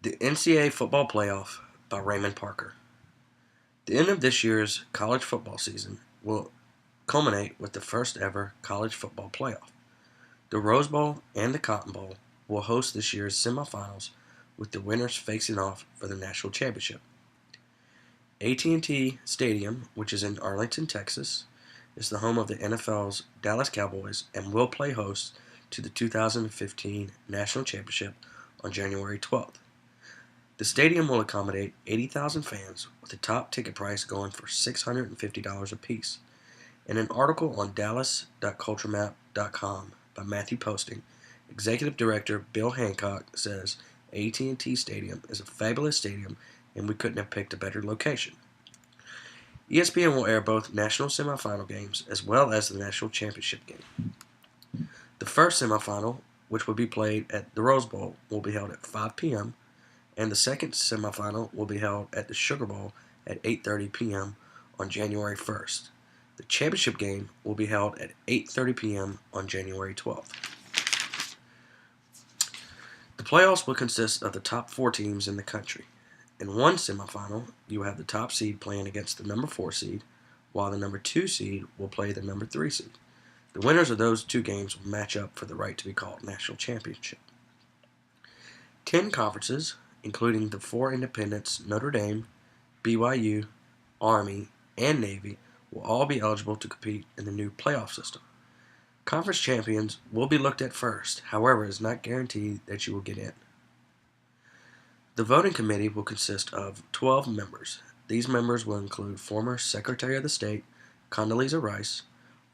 The NCAA Football Playoff by Raymond Parker. The end of this year's college football season will culminate with the first ever college football playoff. The Rose Bowl and the Cotton Bowl will host this year's semifinals, with the winners facing off for the national championship. AT&T Stadium, which is in Arlington, Texas, is the home of the NFL's Dallas Cowboys and will play host to the 2015 national championship on January 12th. The stadium will accommodate 80,000 fans, with the top ticket price going for $650 apiece. In an article on dallas.culturemap.com by Matthew Posting, Executive Director Bill Hancock says AT&T Stadium is a fabulous stadium and we couldn't have picked a better location. ESPN will air both national semifinal games as well as the national championship game. The first semifinal, which will be played at the Rose Bowl, will be held at 5 p.m., and the second semifinal will be held at the Sugar Bowl at 8:30 p.m. on January 1st. The championship game will be held at 8:30 p.m. on January 12th. The playoffs will consist of the top 4 teams in the country. In one semifinal, you will have the top seed playing against the number 4 seed, while the number 2 seed will play the number 3 seed. The winners of those 2 games will match up for the right to be called national championship. 10 conferences, including the 4 independents, Notre Dame, BYU, Army, and Navy, will all be eligible to compete in the new playoff system. Conference champions will be looked at first, however, it is not guaranteed that you will get in. The voting committee will consist of 12 members. These members will include former Secretary of the State Condoleezza Rice,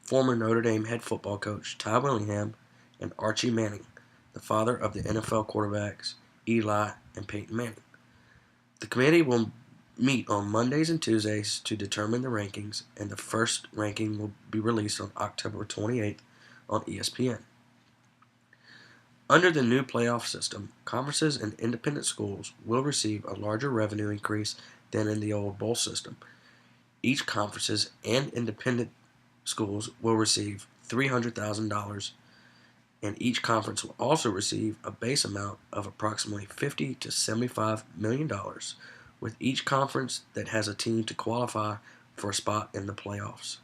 former Notre Dame head football coach Ty Willingham, and Archie Manning, the father of the NFL quarterbacks Eli and Peyton Manning. The committee will meet on Mondays and Tuesdays to determine the rankings, and the first ranking will be released on October 28th on ESPN. Under the new playoff system, conferences and independent schools will receive a larger revenue increase than in the old bowl system. Each conferences and independent schools will receive $300,000, and each conference will also receive a base amount of approximately $50 to $75 million, with each conference that has a team to qualify for a spot in the playoffs.